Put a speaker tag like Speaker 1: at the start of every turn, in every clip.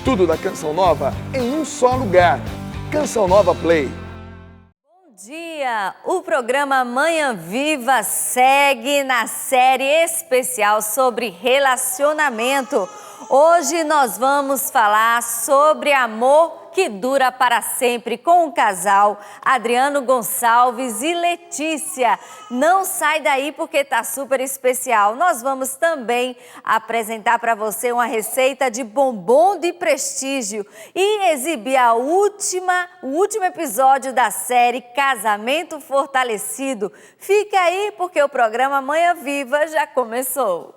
Speaker 1: Tudo da Canção Nova em um só lugar. Canção Nova Play.
Speaker 2: Bom dia! O programa Manhã Viva segue na série especial sobre relacionamento. Hoje nós vamos falar sobre amor que dura para sempre com o casal Adriano Gonçalves e Letícia. Não sai daí porque tá super especial. Nós vamos também apresentar para você uma receita de bombom de prestígio e exibir o último episódio da série Casamento Fortalecido. Fica aí porque o programa Manhã Viva já começou.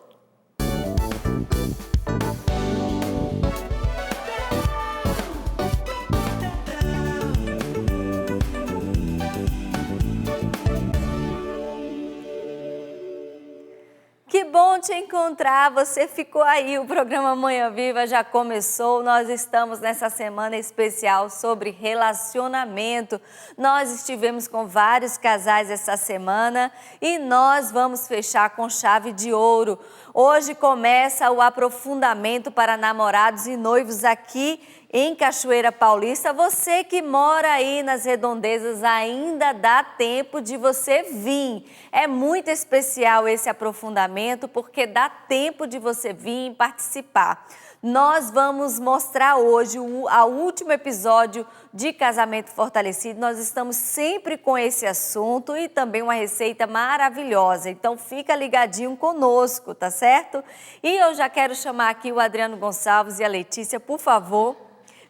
Speaker 2: Que bom te encontrar, você ficou aí, o programa Manhã Viva já começou, nós estamos nessa semana especial sobre relacionamento. Nós estivemos com vários casais essa semana e nós vamos fechar com chave de ouro. Hoje começa o aprofundamento para namorados e noivos aqui em Cachoeira Paulista. Você que mora aí nas redondezas, ainda dá tempo de você vir. É muito especial esse aprofundamento porque dá tempo de você vir e participar. Nós vamos mostrar hoje o último episódio de Casamento Fortalecido. Nós estamos sempre com esse assunto e também uma receita maravilhosa. Então fica ligadinho conosco, tá certo? E eu já quero chamar aqui o Adriano Gonçalves e a Letícia, por favor.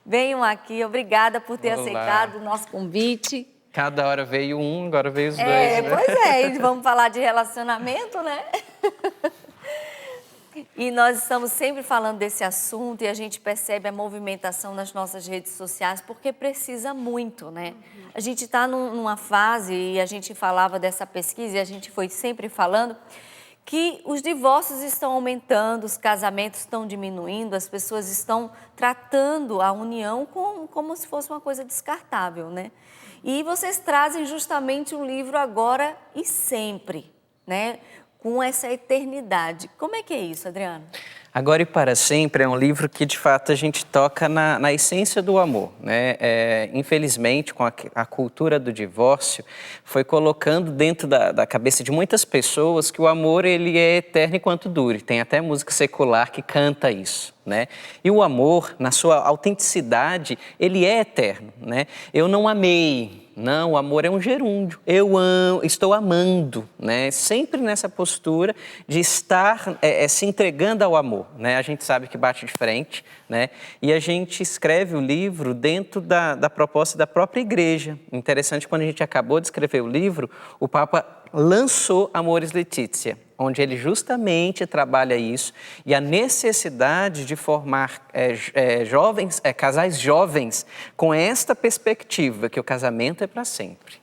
Speaker 2: Venham aqui, obrigada por ter aceitado o nosso convite.
Speaker 3: Cada hora veio um, agora veio os dois, né?
Speaker 2: Pois é, e vamos falar de relacionamento, né? E nós estamos sempre falando desse assunto e a gente percebe a movimentação nas nossas redes sociais porque precisa muito, né? A gente está numa fase, e a gente falava dessa pesquisa e a gente foi sempre falando, que os divórcios estão aumentando, os casamentos estão diminuindo, as pessoas estão tratando a união como se fosse uma coisa descartável, né? E vocês trazem justamente um livro Agora e Sempre, né? Com essa eternidade. Como é que é isso, Adriano?
Speaker 3: Agora e para Sempre é um livro que, de fato, a gente toca na essência do amor, né? Infelizmente, com a cultura do divórcio, foi colocando dentro da cabeça de muitas pessoas que o amor ele é eterno enquanto dure. Tem até música secular que canta isso, né? E o amor, na sua autenticidade, ele é eterno, né? Eu não amei. Não, o amor é um gerúndio. Eu estou amando, né? Sempre nessa postura de estar se entregando ao amor, né? A gente sabe que bate de frente, né? E a gente escreve o livro dentro da proposta da própria igreja. Interessante, quando a gente acabou de escrever o livro, o Papa lançou Amoris Laetitia, onde ele justamente trabalha isso e a necessidade de formar casais jovens com esta perspectiva, que o casamento é para sempre.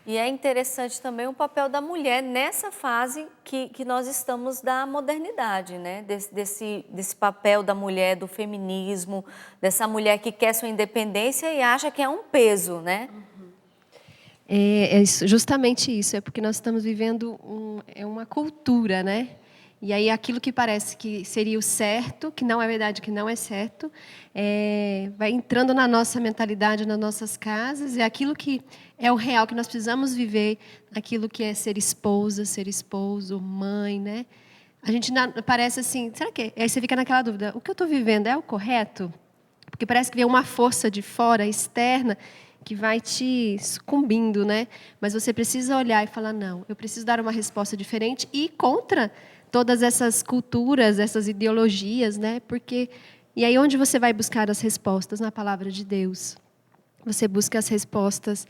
Speaker 2: E é interessante também o papel da mulher nessa fase que nós estamos da modernidade, né? Desse papel da mulher, do feminismo, dessa mulher que quer sua independência e acha que é um peso, né?
Speaker 4: É justamente isso, é porque nós estamos vivendo uma cultura, né? E aí aquilo que parece que seria o certo, que não é verdade, que não é certo, vai entrando na nossa mentalidade, nas nossas casas, e aquilo que é o real, que nós precisamos viver, aquilo que é ser esposa, ser esposo, mãe, né? A gente parece assim, será que Aí você fica naquela dúvida, o que eu estou vivendo é o correto? Porque parece que vem uma força de fora, externa, que vai te sucumbindo, né? Mas você precisa olhar e falar, não, eu preciso dar uma resposta diferente e ir contra todas essas culturas, essas ideologias, né? E aí onde você vai buscar as respostas? Na palavra de Deus. Você busca as respostas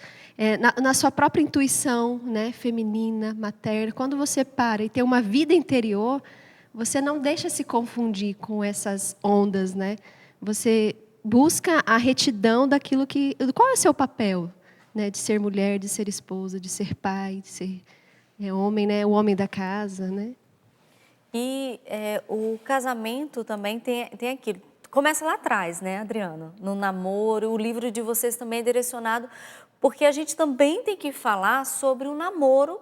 Speaker 4: na sua própria intuição, né? Feminina, materna. Quando você para e tem uma vida interior, você não deixa se confundir com essas ondas, né? Você busca a retidão daquilo que... Qual é o seu papel? Né? De ser mulher, de ser esposa, de ser pai, de ser homem, né? O homem da casa, né?
Speaker 2: E o casamento também tem aquilo. Começa lá atrás, né, Adriano? No namoro, o livro de vocês também é direcionado, porque a gente também tem que falar sobre o namoro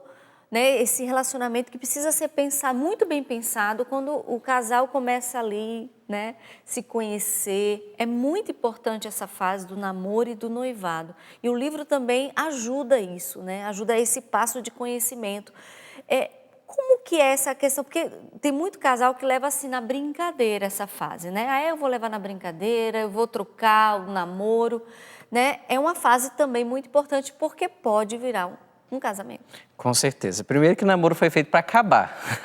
Speaker 2: né, esse relacionamento que precisa ser pensado, muito bem pensado, quando o casal começa ali, né, se conhecer. É muito importante essa fase do namoro e do noivado. E o livro também ajuda isso, né, ajuda esse passo de conhecimento. Como que é essa questão? Porque tem muito casal que leva assim na brincadeira essa fase, né? Eu vou levar na brincadeira, eu vou trocar o namoro, né? É uma fase também muito importante porque pode virar um casamento.
Speaker 3: Com certeza. Primeiro que o namoro foi feito para acabar,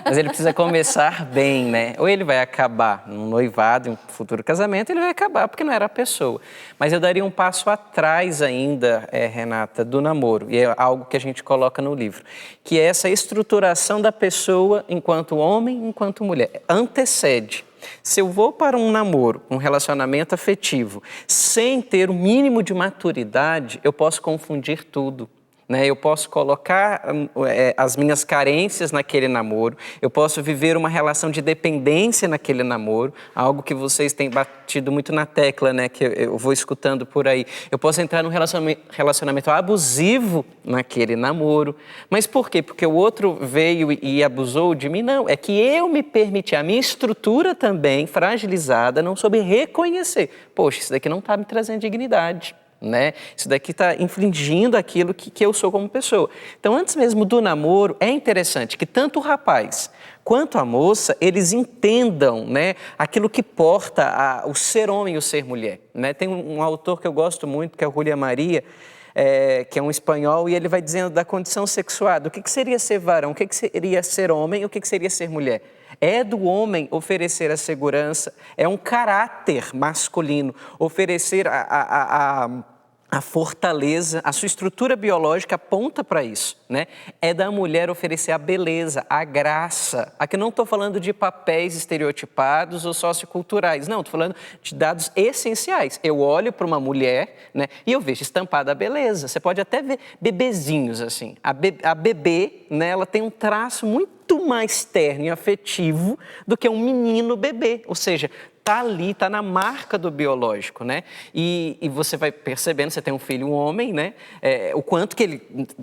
Speaker 3: mas ele precisa começar bem, né? Ou ele vai acabar num noivado, em um futuro casamento, ele vai acabar porque não era a pessoa. Mas eu daria um passo atrás ainda, Renata, do namoro, e é algo que a gente coloca no livro, que é essa estruturação da pessoa enquanto homem, enquanto mulher. Antecede. Se eu vou para um namoro, um relacionamento afetivo, sem ter o mínimo de maturidade, eu posso confundir tudo. Eu posso colocar as minhas carências naquele namoro, eu posso viver uma relação de dependência naquele namoro, algo que vocês têm batido muito na tecla, né, que eu vou escutando por aí. Eu posso entrar num relacionamento abusivo naquele namoro. Mas por quê? Porque o outro veio e abusou de mim? Não, é que eu me permiti, a minha estrutura também fragilizada, não soube reconhecer. Poxa, isso daqui não está me trazendo dignidade. Isso daqui está infringindo aquilo que eu sou como pessoa. Então, antes mesmo do namoro, é interessante que tanto o rapaz quanto a moça, eles entendam, aquilo que porta o ser homem e o ser mulher. Tem um autor que eu gosto muito, que é o Julián Maria, que é um espanhol, e ele vai dizendo da condição sexuada, o que seria ser varão, o que seria ser homem e o que seria ser mulher. É do homem oferecer a segurança, é um caráter masculino, oferecer a fortaleza, a sua estrutura biológica aponta para isso, É da mulher oferecer a beleza, a graça. Aqui não estou falando de papéis estereotipados ou socioculturais, não, estou falando de dados essenciais. Eu olho para uma mulher, e eu vejo estampada a beleza. Você pode até ver bebezinhos assim. A bebê, ela tem um traço muito mais terno e afetivo do que um menino bebê, ou seja, está ali, está na marca do biológico, E você vai percebendo, você tem um filho, um homem, o quanto que ele,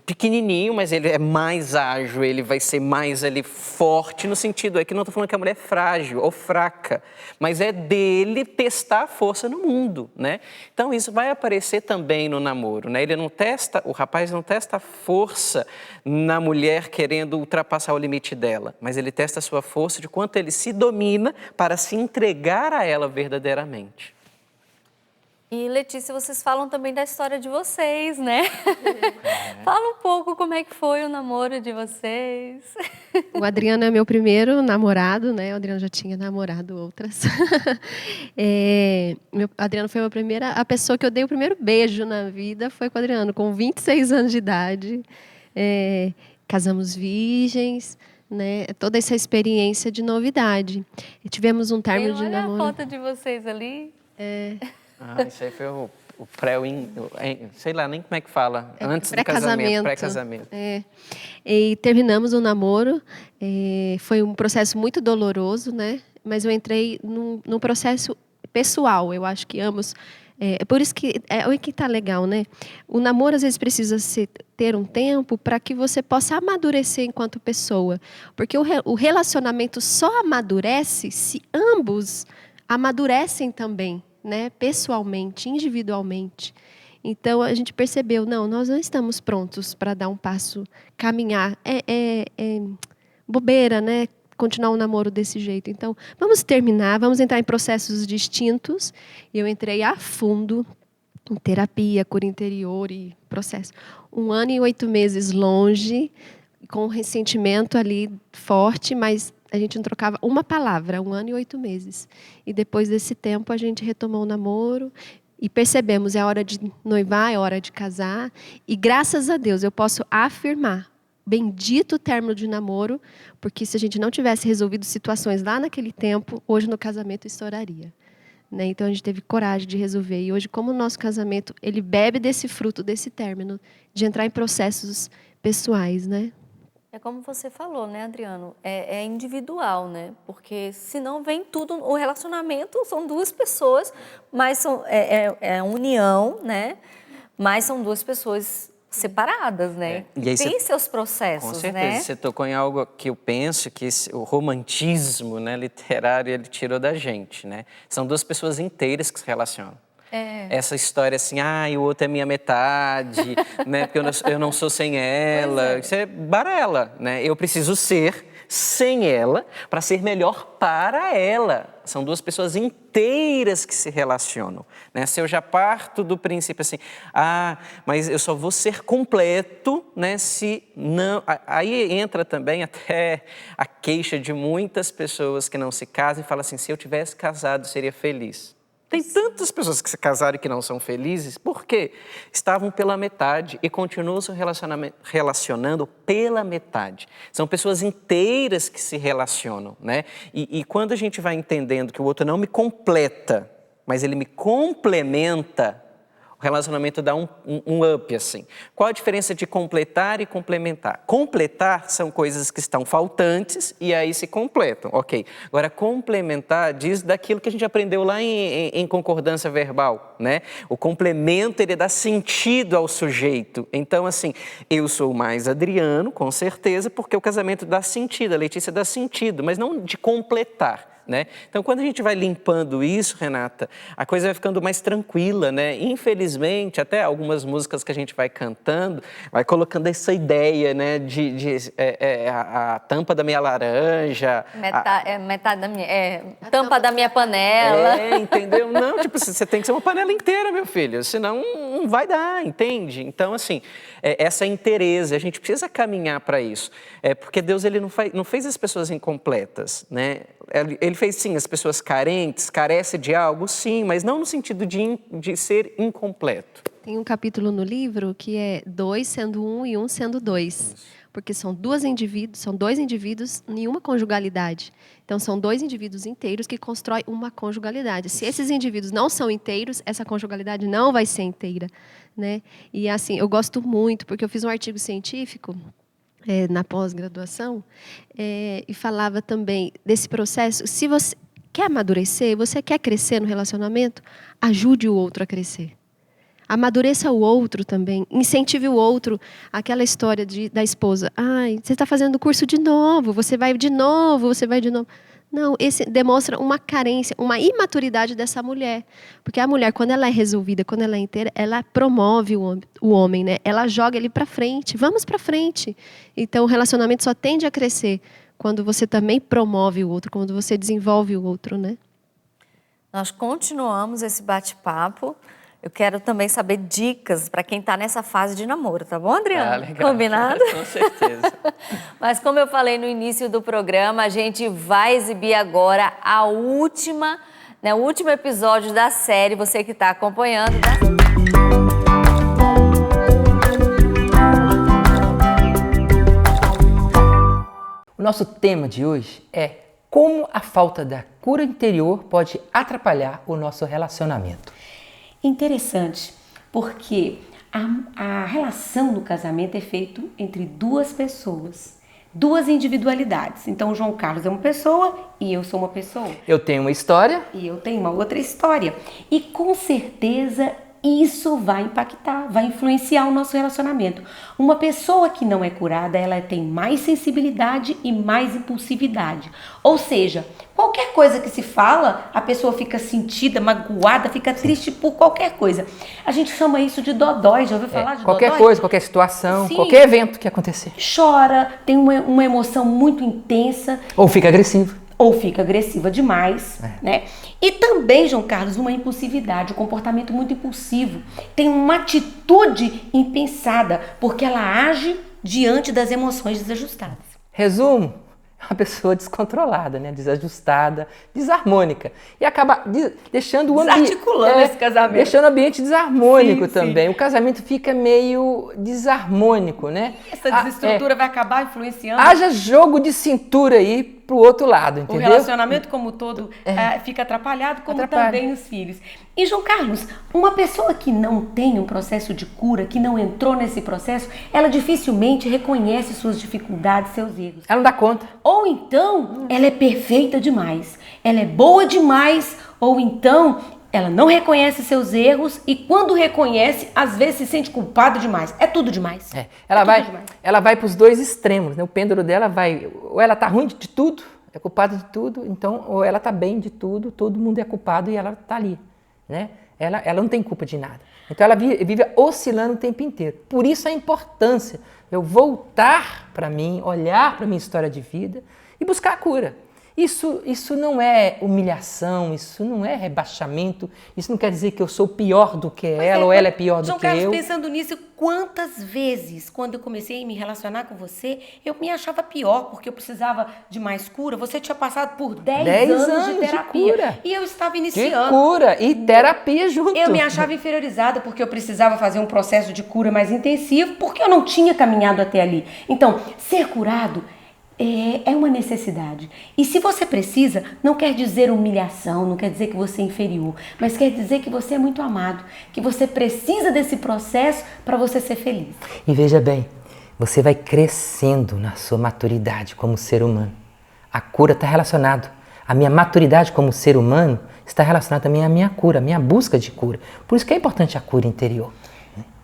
Speaker 3: pequenininho, mas ele é mais ágil, ele vai ser mais ali forte, no sentido, que não estou falando que a mulher é frágil ou fraca, mas é dele testar a força no mundo, Então isso vai aparecer também no namoro, Ele não testa, o rapaz não testa a força na mulher querendo ultrapassar o limite dela, mas ele testa a sua força de quanto ele se domina para se entregar a ela verdadeiramente.
Speaker 2: E, Letícia, vocês falam também da história de vocês, Fala um pouco como é que foi o namoro de vocês.
Speaker 4: O Adriano é meu primeiro namorado, O Adriano já tinha namorado outras. Adriano foi a pessoa que eu dei o primeiro beijo na vida, foi com o Adriano, com 26 anos de idade. Casamos virgens, toda essa experiência de novidade. E tivemos um término de namoro.
Speaker 2: Olha a foto de vocês ali.
Speaker 3: Isso aí foi o sei lá, nem como é que fala, antes do casamento, pré-casamento.
Speaker 4: E terminamos o namoro, foi um processo muito doloroso, Mas eu entrei num processo pessoal, eu acho que ambos... É por isso que está legal, O namoro, às vezes, precisa ter um tempo para que você possa amadurecer enquanto pessoa. Porque o relacionamento só amadurece se ambos amadurecem também, pessoalmente, individualmente. Então, a gente percebeu, nós não estamos prontos para dar um passo, caminhar. É bobeira, continuar um namoro desse jeito. Então, vamos terminar, vamos entrar em processos distintos. E eu entrei a fundo em terapia, cura interior e processo. 1 ano e 8 meses longe, com um ressentimento ali forte, mas a gente não trocava uma palavra, 1 ano e 8 meses. E depois desse tempo, a gente retomou o namoro e percebemos, é hora de noivar, é hora de casar. E graças a Deus, eu posso afirmar, bendito término de namoro, porque se a gente não tivesse resolvido situações lá naquele tempo, hoje no casamento estouraria. Então a gente teve coragem de resolver. E hoje, como o nosso casamento, ele bebe desse fruto, desse término, de entrar em processos pessoais,
Speaker 2: É como você falou, Adriano? É individual, Porque senão vem tudo... O relacionamento são 2 pessoas, mas é união, Mas são 2 pessoas separadas, né?
Speaker 3: E aí
Speaker 2: tem seus processos,
Speaker 3: com certeza,
Speaker 2: né?
Speaker 3: você tocou em algo que eu penso que o romantismo, né, literário, ele tirou da gente, né? São duas pessoas inteiras que se relacionam. Essa história assim, o outro é minha metade, né? Porque eu não sou sem ela. Isso é balela, né? Eu preciso ser sem ela para ser melhor para ela. São duas pessoas inteiras que se relacionam, né? Se eu já parto do princípio assim, mas eu só vou ser completo, né? Se não... Aí entra também até a queixa de muitas pessoas que não se casam e falam assim, se eu tivesse casado, seria feliz. Tem tantas pessoas que se casaram e que não são felizes, por quê? Estavam pela metade e continuam se relacionando pela metade. São pessoas inteiras que se relacionam, né? E quando a gente vai entendendo que o outro não me completa, mas ele me complementa, o relacionamento dá um up, assim. Qual a diferença de completar e complementar? Completar são coisas que estão faltantes e aí se completam, ok. Agora, complementar diz daquilo que a gente aprendeu lá em concordância verbal, né? O complemento, ele dá sentido ao sujeito. Então, assim, eu sou mais Adriano, com certeza, porque o casamento dá sentido, a Letícia dá sentido, mas não de completar. Né? Então, quando a gente vai limpando isso, Renata, a coisa vai ficando mais tranquila, né? Infelizmente, até algumas músicas que a gente vai cantando, vai colocando essa ideia, né? A tampa da minha laranja...
Speaker 2: Metade da minha... tampa da minha panela.
Speaker 3: Entendeu? Não, tipo, você tem que ser uma panela inteira, meu filho, senão não vai dar, entende? Então, assim, essa inteireza, a gente precisa caminhar para isso. Porque Deus, ele não fez as pessoas incompletas, né? Ele fez, sim, as pessoas carentes, carecem de algo, sim, mas não no sentido de ser incompleto.
Speaker 4: Tem um capítulo no livro que é 2 sendo 1 e 1 sendo 2. Porque são dois indivíduos em uma conjugalidade. Então, são 2 indivíduos inteiros que constroem uma conjugalidade. Se esses indivíduos não são inteiros, essa conjugalidade não vai ser inteira, né? E, assim, eu gosto muito, porque eu fiz um artigo científico na pós-graduação, e falava também desse processo. Se você quer amadurecer, você quer crescer no relacionamento, ajude o outro a crescer. Amadureça o outro também, incentive o outro. Aquela história da esposa, você está fazendo o curso de novo, você vai de novo. Não, esse demonstra uma carência, uma imaturidade dessa mulher. Porque a mulher, quando ela é resolvida, quando ela é inteira, ela promove o homem, né? Ela joga ele para frente. Vamos para frente. Então, o relacionamento só tende a crescer quando você também promove o outro, quando você desenvolve o outro, né?
Speaker 2: Nós continuamos esse bate-papo. Eu quero também saber dicas para quem está nessa fase de namoro, tá bom, Adriano?
Speaker 3: Legal.
Speaker 2: Combinado?
Speaker 3: Com certeza.
Speaker 2: Mas como eu falei no início do programa, a gente vai exibir agora o último episódio da série, você que está acompanhando, né?
Speaker 5: O nosso tema de hoje é como a falta da cura interior pode atrapalhar o nosso relacionamento.
Speaker 6: Interessante, porque a relação no casamento é feita entre 2 pessoas, 2 individualidades. Então, o João Carlos é uma pessoa e eu sou uma pessoa.
Speaker 5: Eu tenho uma história.
Speaker 6: E eu tenho uma outra história. E, com certeza, isso vai impactar, vai influenciar o nosso relacionamento. Uma pessoa que não é curada, ela tem mais sensibilidade e mais impulsividade. Ou seja, qualquer coisa que se fala, a pessoa fica sentida, magoada, fica triste por qualquer coisa. A gente chama isso de dodói, já ouviu falar de
Speaker 5: qualquer
Speaker 6: dodói?
Speaker 5: coisa, qualquer situação,
Speaker 6: Sim.
Speaker 5: qualquer evento que acontecer.
Speaker 6: Chora, tem uma emoção muito intensa.
Speaker 5: Ou fica agressivo.
Speaker 6: Ou fica agressiva demais, né? E também, João Carlos, uma impulsividade, um comportamento muito impulsivo. Tem uma atitude impensada, porque ela age diante das emoções desajustadas.
Speaker 5: Resumo, é uma pessoa descontrolada, né? Desajustada, desarmônica. E acaba deixando o ambiente...
Speaker 6: Desarticulando esse casamento.
Speaker 5: Deixando o ambiente desarmônico
Speaker 6: Sim,
Speaker 5: também.
Speaker 6: sim.
Speaker 5: O casamento fica meio desarmônico, né?
Speaker 6: Essa desestrutura vai acabar influenciando.
Speaker 5: Haja jogo de cintura aí pro outro lado,
Speaker 6: O
Speaker 5: entendeu?
Speaker 6: relacionamento como todo fica atrapalhado, como também os filhos. E, João Carlos, uma pessoa que não tem um processo de cura, que não entrou nesse processo, ela dificilmente reconhece suas dificuldades, seus erros.
Speaker 5: Ela não dá conta.
Speaker 6: Ou então, ela é perfeita demais, ela é boa demais, ou então, Ela não reconhece seus erros e quando reconhece, às vezes se sente culpada demais. É tudo demais.
Speaker 5: Ela vai para os dois extremos, né? O pêndulo dela vai, ou ela tá ruim de tudo, é culpada de tudo, então, ou ela tá bem de tudo, todo mundo é culpado e ela tá ali, né? Ela não tem culpa de nada. Então ela vive oscilando o tempo inteiro. Por isso a importância de eu voltar para mim, olhar para minha história de vida e buscar a cura. Isso não é humilhação, isso não é rebaixamento, isso não quer dizer que eu sou pior do que ela ou ela é pior do
Speaker 6: João
Speaker 5: que
Speaker 6: Carlos,
Speaker 5: eu.
Speaker 6: pensando nisso, quantas vezes, quando eu comecei a me relacionar com você, eu me achava pior, porque eu precisava de mais cura. Você tinha passado por 10 anos de terapia.
Speaker 5: Cura.
Speaker 6: E eu estava
Speaker 5: De
Speaker 6: iniciando.
Speaker 5: cura e terapia junto.
Speaker 6: Eu me achava inferiorizada porque eu precisava fazer um processo de cura mais intensivo, porque eu não tinha caminhado até ali. Então, ser curado é uma necessidade. E se você precisa, não quer dizer humilhação, não quer dizer que você é inferior, mas quer dizer que você é muito amado, que você precisa desse processo para você ser feliz.
Speaker 5: E veja bem, você vai crescendo na sua maturidade como ser humano. A cura está relacionada. A minha maturidade como ser humano está relacionada também à minha cura, à minha busca de cura. Por isso que é importante a cura interior.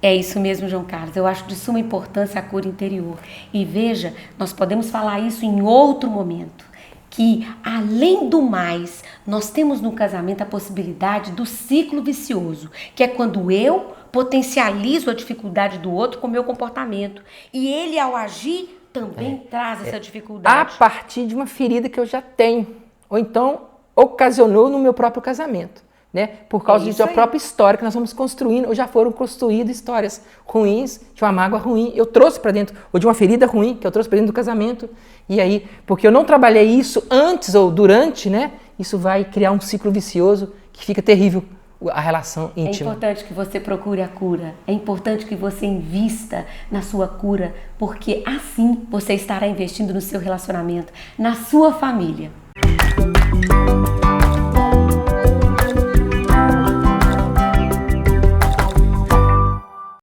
Speaker 6: É isso mesmo, João Carlos. Eu acho de suma importância a cura interior. E veja, nós podemos falar isso em outro momento, que além do mais, nós temos no casamento a possibilidade do ciclo vicioso, que é quando eu potencializo a dificuldade do outro com o meu comportamento. E ele, ao agir, também traz essa dificuldade.
Speaker 5: A partir de uma ferida que eu já tenho, ou então ocasionou no meu próprio casamento. Né? Por causa da própria história que nós vamos construindo, ou já foram construídas histórias ruins, de uma mágoa ruim, eu trouxe para dentro, ou de uma ferida ruim, que eu trouxe para dentro do casamento, e aí, porque eu não trabalhei isso antes ou durante, né? Isso vai criar um ciclo vicioso que fica terrível, a relação íntima.
Speaker 6: É importante que você procure a cura, é importante que você invista na sua cura, porque assim você estará investindo no seu relacionamento, na sua família.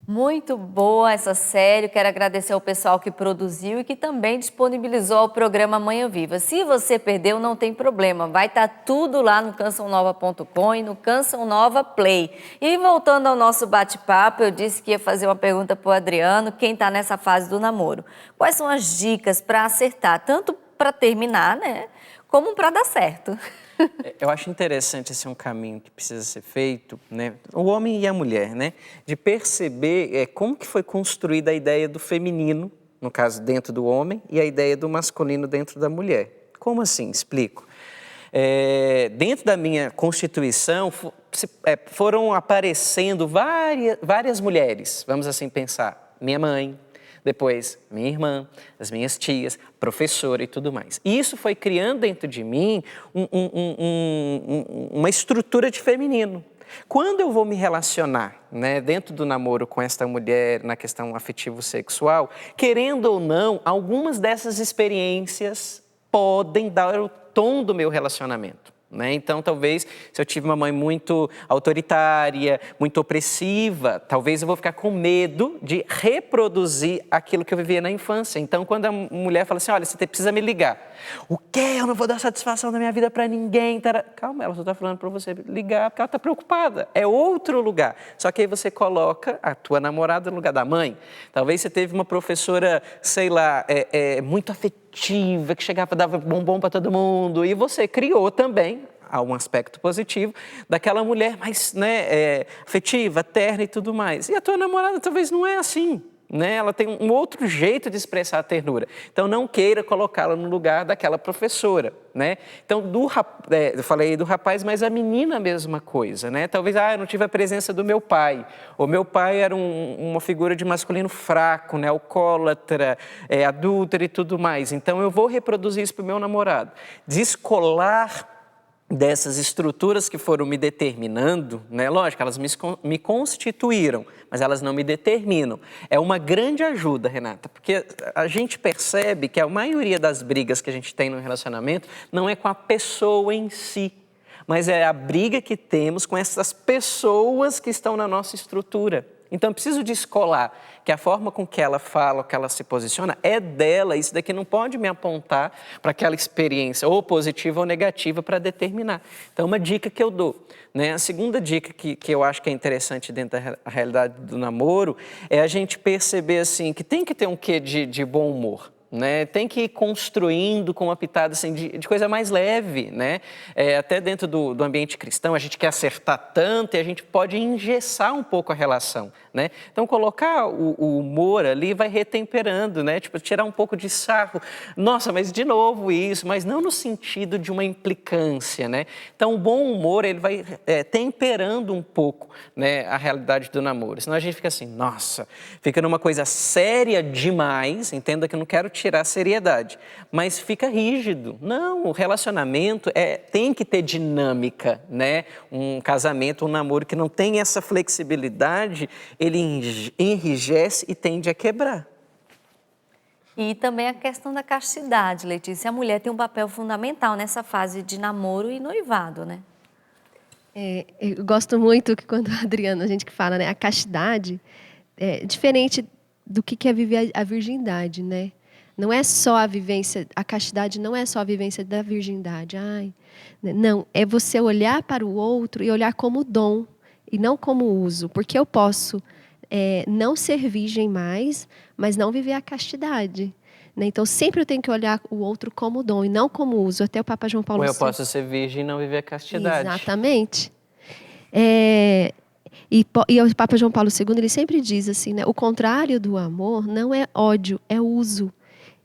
Speaker 2: Muito boa essa série, quero agradecer ao pessoal que produziu e que também disponibilizou o programa Manhã Viva. Se você perdeu, não tem problema, vai estar tudo lá no cançãonova.com e no Canção Nova Play. E voltando ao nosso bate-papo, eu disse que ia fazer uma pergunta para o Adriano, quem está nessa fase do namoro. Quais são as dicas para acertar, tanto para terminar, né, como para dar certo?
Speaker 3: Eu acho interessante esse um caminho que precisa ser feito, né? O homem e a mulher, né? De perceber como que foi construída a ideia do feminino, no caso dentro do homem, e a ideia do masculino dentro da mulher. Como assim? Explico. Dentro da minha constituição foram aparecendo várias mulheres, vamos assim pensar, minha mãe, depois minha irmã, as minhas tias, professora e tudo mais. E isso foi criando dentro de mim uma estrutura de feminino. Quando eu vou me relacionar, né, dentro do namoro com esta mulher, na questão afetivo-sexual, querendo ou não, algumas dessas experiências podem dar o tom do meu relacionamento. Né? Então, talvez, se eu tive uma mãe muito autoritária, muito opressiva, talvez eu vou ficar com medo de reproduzir aquilo que eu vivia na infância. Então, quando a mulher fala assim, olha, você precisa me ligar. O quê? Eu não vou dar satisfação da minha vida para ninguém. Calma, ela só está falando para você ligar porque ela está preocupada. É outro lugar. Só que aí você coloca a tua namorada no lugar da mãe. Talvez você teve uma professora, sei lá, muito afetiva, que chegava e dava bombom para todo mundo, e você criou também, há um aspecto positivo, daquela mulher mais, né, afetiva, terna e tudo mais. E a tua namorada talvez não é assim, né? Ela tem um outro jeito de expressar a ternura. Então não queira colocá-la no lugar daquela professora, né? Então eu falei do rapaz, mas a menina a mesma coisa, né? Talvez eu não tive a presença do meu pai. O meu pai era uma figura de masculino fraco, né? Alcoólatra, adúltero e tudo mais. Então eu vou reproduzir isso para o meu namorado. Descolar dessas estruturas que foram me determinando, né? Lógico, elas me constituíram, mas elas não me determinam. É uma grande ajuda, Renata, porque a gente percebe que a maioria das brigas que a gente tem no relacionamento não é com a pessoa em si, mas é a briga que temos com essas pessoas que estão na nossa estrutura. Então, eu preciso descolar que a forma com que ela fala, que ela se posiciona, é dela. Isso daqui não pode me apontar para aquela experiência, ou positiva ou negativa, para determinar. Então, uma dica que eu dou, né? A segunda dica que eu acho que é interessante dentro da realidade do namoro é a gente perceber, assim, que tem que ter um quê de bom humor. Né? Tem que ir construindo com uma pitada assim, de coisa mais leve, né? Até dentro do ambiente cristão, a gente quer acertar tanto e a gente pode engessar um pouco a relação, né? Então, colocar o humor ali vai retemperando, né? Tipo, tirar um pouco de sarro. Nossa, mas de novo isso, mas não no sentido de uma implicância, né? Então, o bom humor, ele vai temperando um pouco, né, a realidade do namoro. Senão a gente fica assim, nossa, fica numa coisa séria demais, entenda que eu não quero tirar a seriedade, mas fica rígido. Não, o relacionamento tem que ter dinâmica, né? Um casamento, um namoro que não tem essa flexibilidade, ele enrijece e tende a quebrar.
Speaker 2: E também a questão da castidade, Letícia. A mulher tem um papel fundamental nessa fase de namoro e noivado, né?
Speaker 4: Eu gosto muito que quando a Adriana, a gente que fala, né, a castidade é diferente do que é viver a virgindade, né? Não é só a vivência, a castidade não é só a vivência da virgindade. Não, é você olhar para o outro e olhar como dom e não como uso. Porque eu posso não ser virgem mais, mas não viver a castidade. Né? Então, sempre eu tenho que olhar o outro como dom e não como uso. Até o Papa João Paulo II.
Speaker 3: Ou eu posso ser virgem e não viver a castidade.
Speaker 4: Exatamente. E o Papa João Paulo II, ele sempre diz assim, né? O contrário do amor não é ódio, é uso.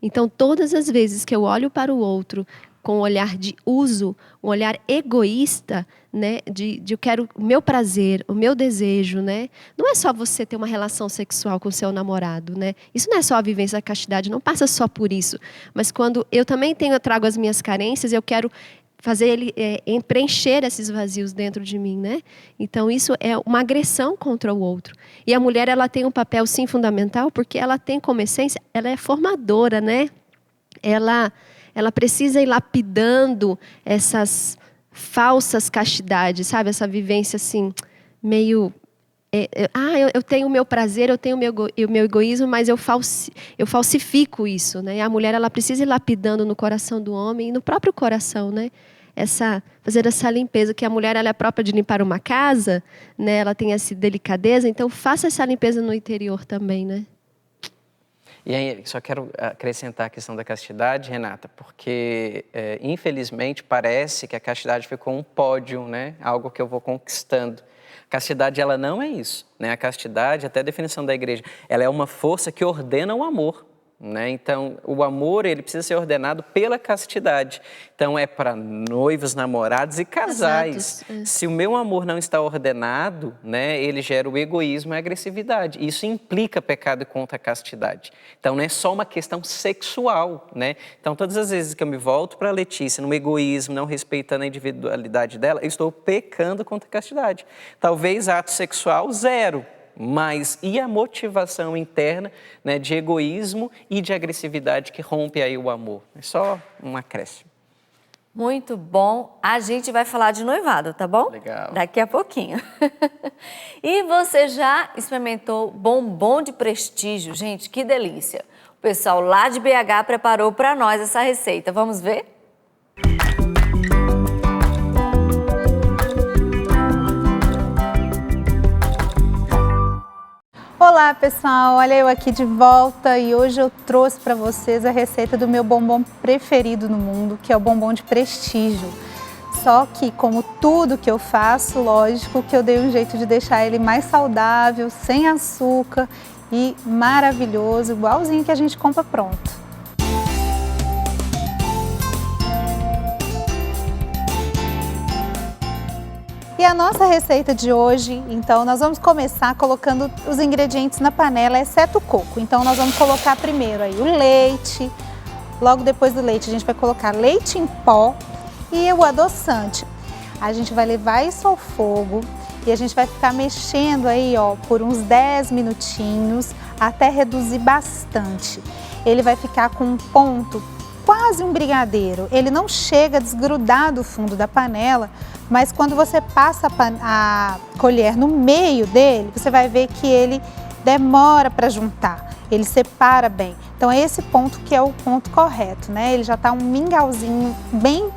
Speaker 4: Então, todas as vezes que eu olho para o outro com um olhar de uso, um olhar egoísta, né, de eu quero o meu prazer, o meu desejo, né? Não é só você ter uma relação sexual com o seu namorado, né? Isso não é só a vivência da castidade, não passa só por isso. Mas quando eu também trago as minhas carências, eu quero fazer ele preencher esses vazios dentro de mim, né? Então, isso é uma agressão contra o outro. E a mulher, ela tem um papel, sim, fundamental, porque ela tem como essência, ela é formadora, né? Ela precisa ir lapidando essas falsas castidades, sabe? Essa vivência, assim, meio... eu tenho o meu prazer, eu tenho o meu egoísmo, mas eu falsifico isso, né? E a mulher, ela precisa ir lapidando no coração do homem e no próprio coração, né? Fazer essa limpeza, que a mulher, ela é própria de limpar uma casa, né? Ela tem essa delicadeza, então faça essa limpeza no interior também, né?
Speaker 3: E aí, só quero acrescentar a questão da castidade, Renata, porque, infelizmente, parece que a castidade ficou um pódio, né? Algo que eu vou conquistando. A castidade, ela não é isso, né? A castidade, até a definição da igreja, ela é uma força que ordena o amor, né? Então, o amor, ele precisa ser ordenado pela castidade. Então, é para noivos, namorados e casais.
Speaker 4: Exato.
Speaker 3: Se o meu amor não está ordenado, né, ele gera o egoísmo e a agressividade. Isso implica pecado contra a castidade. Então, não é só uma questão sexual, né? Então, todas as vezes que eu me volto para a Letícia, no egoísmo, não respeitando a individualidade dela, eu estou pecando contra a castidade. Talvez ato sexual, 0. Mas e a motivação interna, né, de egoísmo e de agressividade que rompe aí o amor? É só um acréscimo.
Speaker 2: Muito bom. A gente vai falar de noivado, tá bom?
Speaker 3: Legal.
Speaker 2: Daqui a pouquinho. E você já experimentou bombom de prestígio? Gente, que delícia. O pessoal lá de BH preparou para nós essa receita. Vamos ver?
Speaker 7: Olá pessoal, olha eu aqui de volta e hoje eu trouxe para vocês a receita do meu bombom preferido no mundo, que é o bombom de prestígio. Só que, como tudo que eu faço, lógico que eu dei um jeito de deixar ele mais saudável, sem açúcar e maravilhoso, igualzinho que a gente compra pronto. E a nossa receita de hoje, então, nós vamos começar colocando os ingredientes na panela, exceto o coco. Então, nós vamos colocar primeiro aí o leite, logo depois do leite a gente vai colocar leite em pó e o adoçante. A gente vai levar isso ao fogo e a gente vai ficar mexendo aí, ó, por uns 10 minutinhos até reduzir bastante. Ele vai ficar com um ponto quase um brigadeiro. Ele não chega a desgrudar do fundo da panela, mas quando você passa a colher no meio dele, você vai ver que ele demora para juntar, ele separa bem. Então é esse ponto que é o ponto correto, né? Ele já está um mingauzinho bem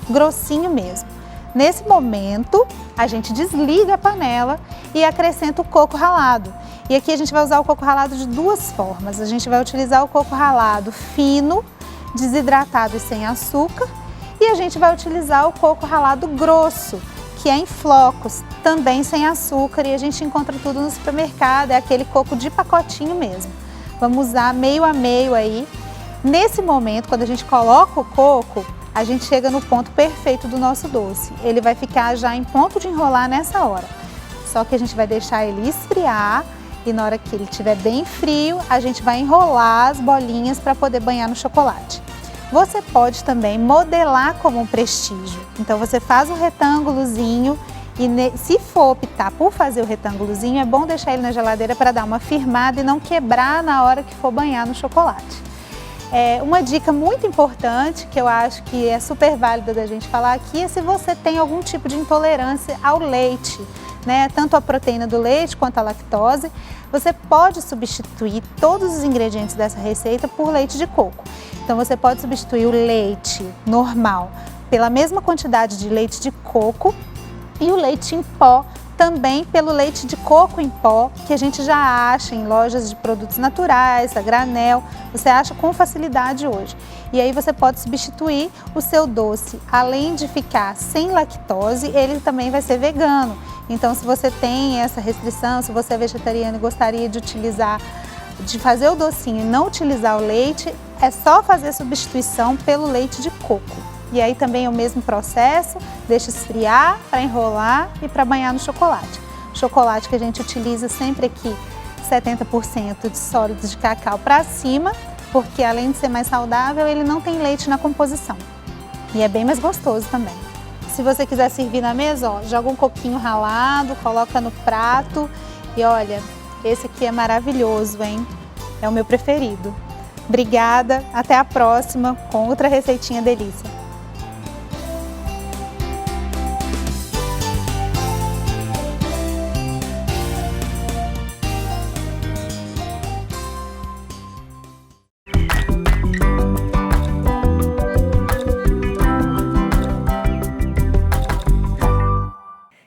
Speaker 7: grossinho mesmo. Nesse momento, a gente desliga a panela e acrescenta o coco ralado. E aqui a gente vai usar o coco ralado de duas formas. A gente vai utilizar o coco ralado fino, desidratado e sem açúcar. E a gente vai utilizar o coco ralado grosso, que é em flocos, também sem açúcar. E a gente encontra tudo no supermercado, é aquele coco de pacotinho mesmo. Vamos usar meio a meio aí. Nesse momento, quando a gente coloca o coco, a gente chega no ponto perfeito do nosso doce. Ele vai ficar já em ponto de enrolar nessa hora. Só que a gente vai deixar ele esfriar e na hora que ele estiver bem frio, a gente vai enrolar as bolinhas para poder banhar no chocolate. Você pode também modelar como um prestígio. Então você faz um retângulozinho e se for optar por fazer o retângulozinho, é bom deixar ele na geladeira para dar uma firmada e não quebrar na hora que for banhar no chocolate. Uma dica muito importante, que eu acho que é super válida da gente falar aqui, é se você tem algum tipo de intolerância ao leite, né? Tanto a proteína do leite quanto a lactose, você pode substituir todos os ingredientes dessa receita por leite de coco. Então você pode substituir o leite normal pela mesma quantidade de leite de coco e o leite em pó também pelo leite de coco em pó, que a gente já acha em lojas de produtos naturais, a granel, você acha com facilidade hoje. E aí você pode substituir o seu doce, além de ficar sem lactose, ele também vai ser vegano. Então se você tem essa restrição, se você é vegetariano e gostaria de fazer o docinho e não utilizar o leite, é só fazer a substituição pelo leite de coco. E aí também é o mesmo processo, deixa esfriar para enrolar e para banhar no chocolate. Chocolate que a gente utiliza sempre aqui 70% de sólidos de cacau para cima, porque além de ser mais saudável, ele não tem leite na composição. E é bem mais gostoso também. Se você quiser servir na mesa, ó, joga um coquinho ralado, coloca no prato e olha, esse aqui é maravilhoso, hein? É o meu preferido. Obrigada, até a próxima com outra receitinha delícia.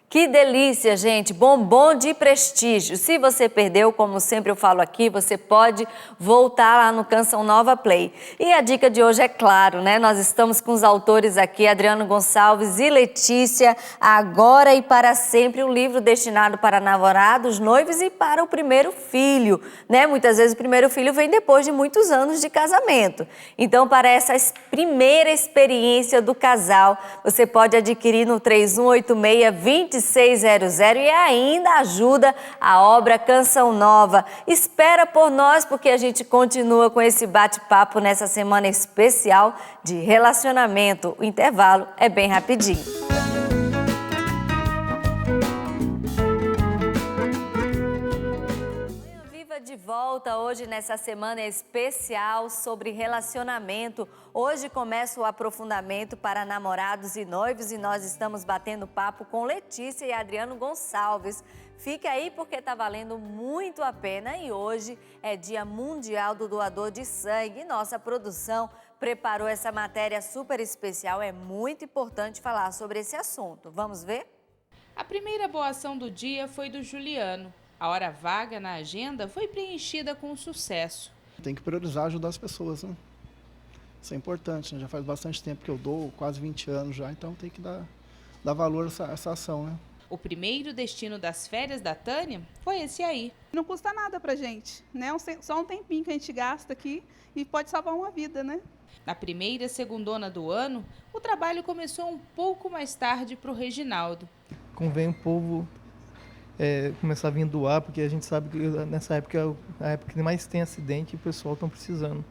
Speaker 2: Que delícia, gente! Bombom de prestígio. Se você perdeu, como sempre eu falo aqui, você pode voltar lá no Canção Nova Play. E a dica de hoje é claro, né? Nós estamos com os autores aqui, Adriano Gonçalves e Letícia, Agora e para Sempre, um livro destinado para namorados, noivos e para o primeiro filho, né? Muitas vezes o primeiro filho vem depois de muitos anos de casamento. Então, para essa primeira experiência do casal, você pode adquirir no 3186-2600 e ainda ajuda a obra Canção Nova. Espera por nós porque a gente continua com esse bate-papo nessa semana especial de relacionamento. O intervalo é bem rapidinho. De volta hoje nessa semana especial sobre relacionamento. Hoje começa o aprofundamento para namorados e noivos e nós estamos batendo papo com Letícia e Adriano Gonçalves. Fica aí porque está valendo muito a pena e hoje é Dia Mundial do Doador de Sangue e nossa produção preparou essa matéria super especial. É muito importante falar sobre esse assunto. Vamos ver?
Speaker 8: A primeira boa ação do dia foi do Juliano. A hora vaga na agenda foi preenchida com sucesso.
Speaker 9: Tem que priorizar ajudar as pessoas, né? Isso é importante, né? Já faz bastante tempo que eu dou, quase 20 anos já, então tem que dar valor a essa ação, né?
Speaker 8: O primeiro destino das férias da Tânia foi esse aí.
Speaker 10: Não custa nada pra gente, né? Só um tempinho que a gente gasta aqui e pode salvar uma vida, né?
Speaker 8: Na primeira segundona do ano, o trabalho começou um pouco mais tarde para o Reginaldo.
Speaker 11: Convém o povo começar a vir doar, porque a gente sabe que nessa época é a época que mais tem acidente e o pessoal está precisando.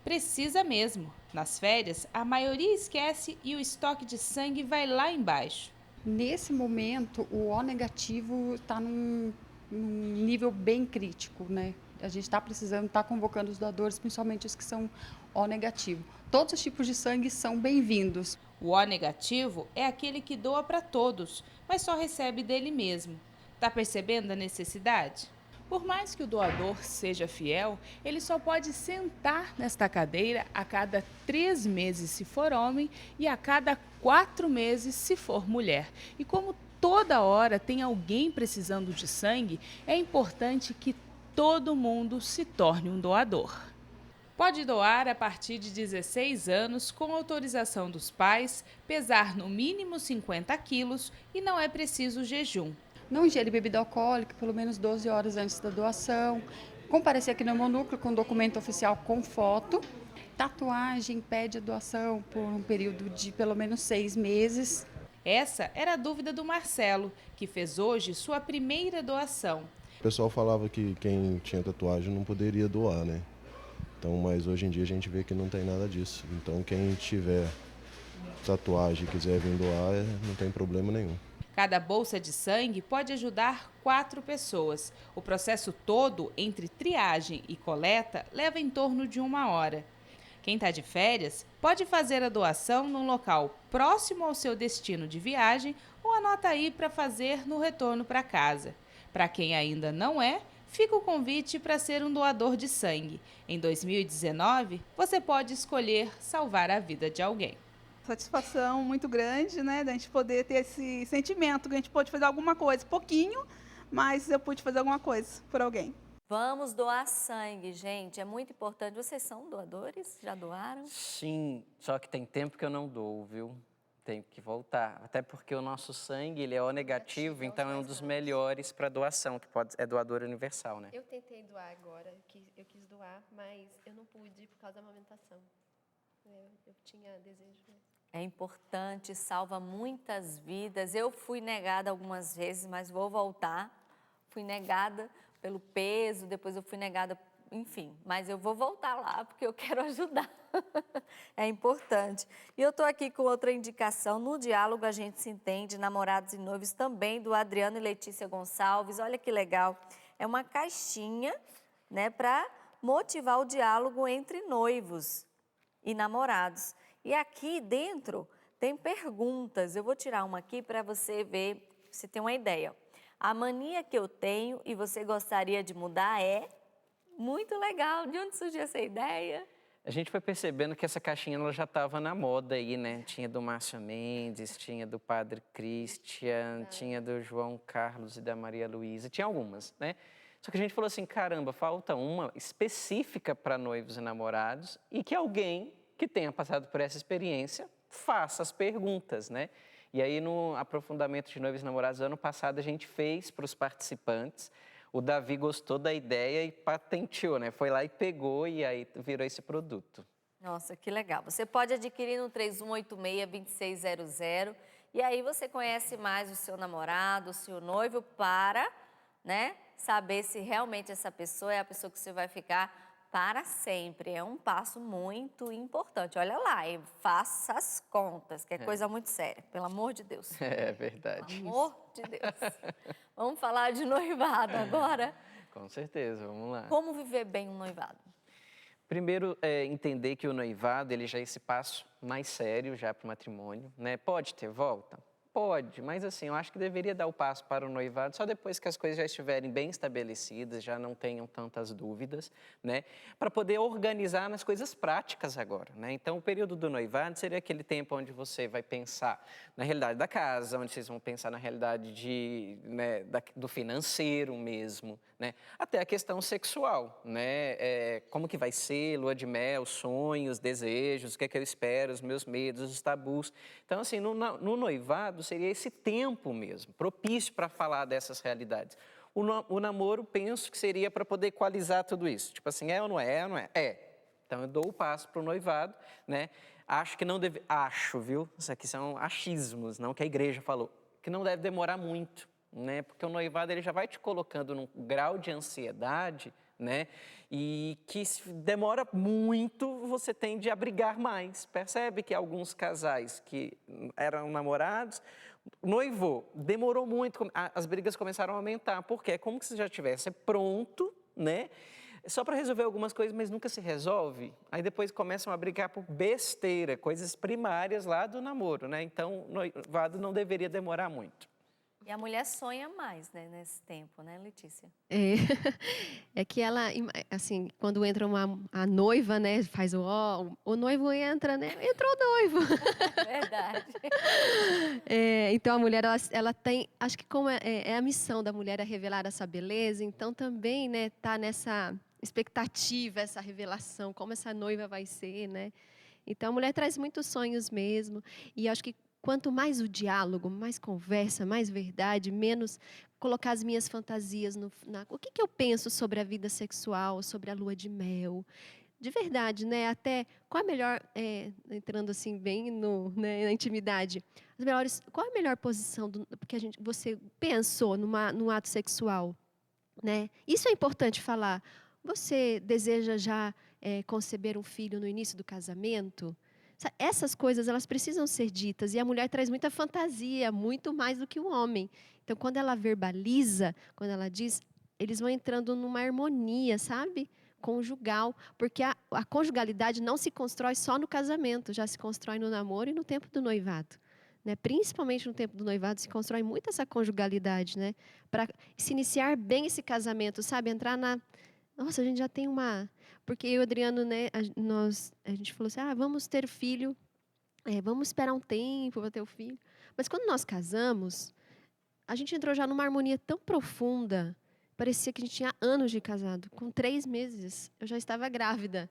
Speaker 8: Precisa mesmo. Nas férias, a maioria esquece e o estoque de sangue vai lá embaixo.
Speaker 12: Nesse momento, o O negativo está num nível bem crítico, né? A gente está precisando, está convocando os doadores, principalmente os que são O negativo. Todos os tipos de sangue são bem-vindos.
Speaker 8: O O negativo é aquele que doa para todos, mas só recebe dele mesmo. Tá percebendo a necessidade? Por mais que o doador seja fiel, ele só pode sentar nesta cadeira a cada 3 meses se for homem e a cada 4 meses se for mulher. E como toda hora tem alguém precisando de sangue, é importante que todo mundo se torne um doador. Pode doar a partir de 16 anos com autorização dos pais, pesar no mínimo 50 quilos e não é preciso jejum.
Speaker 12: Não ingerir bebida alcoólica pelo menos 12 horas antes da doação. Comparecer aqui no Hemonúcleo com documento oficial com foto. Tatuagem pede a doação por um período de pelo menos 6 meses.
Speaker 8: Essa era a dúvida do Marcelo, que fez hoje sua primeira doação.
Speaker 13: O pessoal falava que quem tinha tatuagem não poderia doar, né? Então, mas hoje em dia a gente vê que não tem nada disso. Então, quem tiver tatuagem e quiser vir doar, não tem problema nenhum.
Speaker 8: Cada bolsa de sangue pode ajudar 4 pessoas. O processo todo, entre triagem e coleta, leva em torno de 1 hora. Quem está de férias pode fazer a doação num local próximo ao seu destino de viagem ou anota aí para fazer no retorno para casa. Para quem ainda não é, fica o convite para ser um doador de sangue. Em 2019, você pode escolher salvar a vida de alguém.
Speaker 10: Satisfação muito grande, né, da gente poder ter esse sentimento que a gente pode fazer alguma coisa, pouquinho, mas eu pude fazer alguma coisa por alguém.
Speaker 2: Vamos doar sangue, gente, é muito importante. Vocês são doadores? Já doaram?
Speaker 3: Sim, só que tem tempo que eu não dou, viu? Tenho que voltar, até porque o nosso sangue, ele é O negativo, então é um dos melhores para doação, que é doador universal, né?
Speaker 4: Eu tentei doar agora, eu quis doar, mas eu não pude por causa da amamentação. Eu tinha desejo.
Speaker 2: É importante, salva muitas vidas. Eu fui negada algumas vezes, mas vou voltar. Fui negada pelo peso, depois eu fui negada, enfim. Mas eu vou voltar lá, porque eu quero ajudar. É importante. E eu estou aqui com outra indicação. No Diálogo a gente se entende, Namorados e Noivos, também do Adriano e Letícia Gonçalves. Olha que legal. É uma caixinha, né, para motivar o diálogo entre noivos e namorados. E aqui dentro tem perguntas. Eu vou tirar uma aqui para você ver, você ter uma ideia. A mania que eu tenho e você gostaria de mudar é... Muito legal. De onde surgiu essa ideia?
Speaker 3: A gente foi percebendo que essa caixinha ela já estava na moda aí, né? Tinha do Márcio Mendes, tinha do Padre Christian, tinha do João Carlos e da Maria Luísa, tinha algumas, né? Só que a gente falou assim, caramba, falta uma específica para noivos e namorados e que alguém que tenha passado por essa experiência faça as perguntas, né? E aí, no aprofundamento de noivos e namorados, ano passado, a gente fez para os participantes. O Davi gostou da ideia e patenteou, né? Foi lá e pegou e aí virou esse produto.
Speaker 2: Nossa, que legal. Você pode adquirir no 3186-2600 e aí você conhece mais o seu namorado, o seu noivo para, né, saber se realmente essa pessoa é a pessoa que você vai ficar para sempre. É um passo muito importante. Olha lá, e faça as contas, que é coisa muito séria, pelo amor de Deus.
Speaker 3: É verdade.
Speaker 2: Pelo amor de Deus. Vamos falar de noivado agora?
Speaker 3: Com certeza, vamos lá.
Speaker 2: Como viver bem um noivado?
Speaker 3: Primeiro, entender que o noivado, ele já é esse passo mais sério já para o matrimônio, né? Pode ter volta? Pode, mas assim, eu acho que deveria dar o passo para o noivado só depois que as coisas já estiverem bem estabelecidas, já não tenham tantas dúvidas, né? Para poder organizar nas coisas práticas agora, né? Então, o período do noivado seria aquele tempo onde você vai pensar na realidade da casa, onde vocês vão pensar na realidade né, do financeiro mesmo, né? Até a questão sexual, né? Como que vai ser, lua de mel, sonhos, desejos, o que é que eu espero, os meus medos, os tabus. Então, assim, no noivado, seria esse tempo mesmo, propício para falar dessas realidades. O namoro, penso que seria para poder equalizar tudo isso. Tipo assim, é ou não é? É ou não é? É. Então, eu dou o passo para o noivado, né? Acho que não deve... Acho, viu? Isso aqui são achismos, não que a igreja falou. Que não deve demorar muito, né? Porque o noivado, ele já vai te colocando num grau de ansiedade, né? E que se demora muito, você tende a brigar mais. Percebe que alguns casais que eram namorados, noivou, demorou muito, as brigas começaram a aumentar. Por quê? É como se já estivesse pronto, né? só para resolver algumas coisas, mas nunca se resolve. Aí depois começam a brigar por besteira, coisas primárias lá do namoro, né? Então, o noivado não deveria demorar muito.
Speaker 2: E a mulher sonha mais, né, nesse tempo, né, Letícia?
Speaker 4: É que ela, assim, quando entra a noiva, né, faz o noivo entra, né, entrou o noivo.
Speaker 2: Verdade.
Speaker 4: Então a mulher, ela tem, acho que como é a missão da mulher é revelar essa beleza, então também, né, tá nessa expectativa, essa revelação, como essa noiva vai ser, né. Então a mulher traz muitos sonhos mesmo, e acho que quanto mais o diálogo, mais conversa, mais verdade, menos colocar as minhas fantasias o que eu penso sobre a vida sexual, sobre a lua de mel. De verdade, né? Até qual a melhor, entrando assim bem né, na intimidade, qual a melhor posição porque você pensou num ato sexual, né? Isso é importante falar. Você deseja já conceber um filho no início do casamento? Essas coisas, elas precisam ser ditas. E a mulher traz muita fantasia, muito mais do que o homem. Então, quando ela verbaliza, quando ela diz, eles vão entrando numa harmonia, sabe? Conjugal. Porque a conjugalidade não se constrói só no casamento, já se constrói no namoro e no tempo do noivado. Né? Principalmente no tempo do noivado se constrói muito essa conjugalidade, né? Para se iniciar bem esse casamento, sabe? Entrar na... Nossa, a gente já tem Porque eu e o Adriano, né, a gente falou assim, vamos ter filho, vamos esperar um tempo para ter o filho. Mas quando nós casamos, a gente entrou já numa harmonia tão profunda, parecia que a gente tinha anos de casado. Com 3 meses, eu já estava grávida.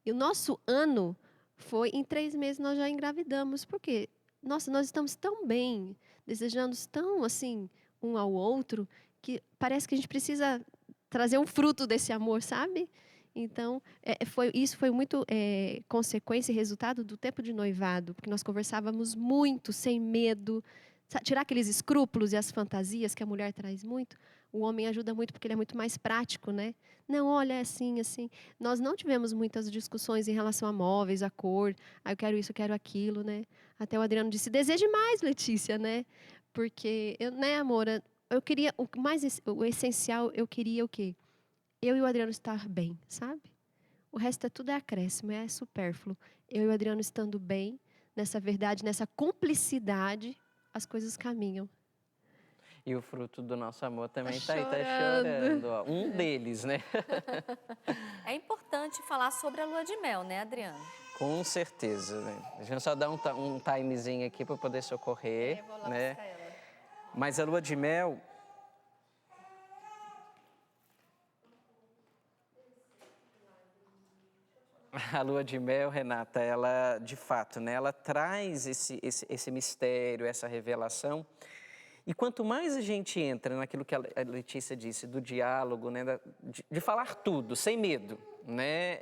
Speaker 4: E o nosso ano foi, em 3 meses, nós já engravidamos. Por quê? Nossa, nós estamos tão bem, desejando tão, assim, um ao outro, que parece que a gente precisa trazer um fruto desse amor, sabe? Então, isso foi muito consequência e resultado do tempo de noivado, porque nós conversávamos muito, sem medo. Tirar aqueles escrúpulos e as fantasias que a mulher traz muito, o homem ajuda muito porque ele é muito mais prático, né? Não, olha, é assim, assim. Nós não tivemos muitas discussões em relação a móveis, a cor, eu quero isso, eu quero aquilo, né? Até o Adriano disse, deseje mais, Letícia, né? Porque, né, amor, eu queria, o essencial, eu queria o quê? Eu e o Adriano estar bem, sabe? O resto tudo é acréscimo, é supérfluo. Eu e o Adriano estando bem, nessa verdade, nessa cumplicidade, as coisas caminham.
Speaker 3: E o fruto do nosso amor também
Speaker 4: tá
Speaker 3: aí, tá chorando. Ó. Um deles, né?
Speaker 2: É importante falar sobre a lua de mel, né, Adriano?
Speaker 3: Com certeza. Né? A gente só dá um timezinho aqui para poder socorrer.
Speaker 2: Vou lá
Speaker 3: né?
Speaker 2: buscar ela.
Speaker 3: Mas a lua de mel... A lua de mel, Renata, ela, de fato, né, ela traz esse mistério, essa revelação. E quanto mais a gente entra naquilo que a Letícia disse, do diálogo, né, de falar tudo, sem medo, né?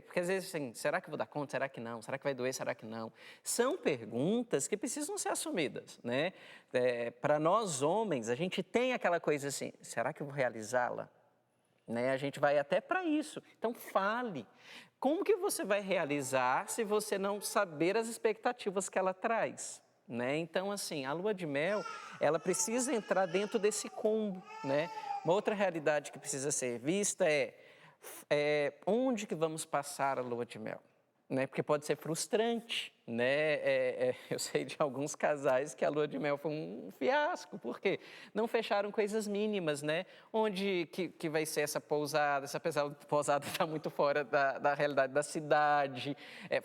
Speaker 3: Porque às vezes, assim, será que eu vou dar conta? Será que não? Será que vai doer? Será que não? São perguntas que precisam ser assumidas, né? Para nós homens, a gente tem aquela coisa assim, será que eu vou realizá-la? Né? A gente vai até para isso. Então, fale. Como que você vai realizar se você não saber as expectativas que ela traz? Né? Então, assim, a lua de mel, ela precisa entrar dentro desse combo. Né? Uma outra realidade que precisa ser vista é onde que vamos passar a lua de mel? Né? Porque pode ser frustrante, né? Eu sei de alguns casais que a lua de mel foi um fiasco, porque não fecharam coisas mínimas, né? Onde que vai ser essa pousada? Essa pousada está muito fora da realidade da cidade.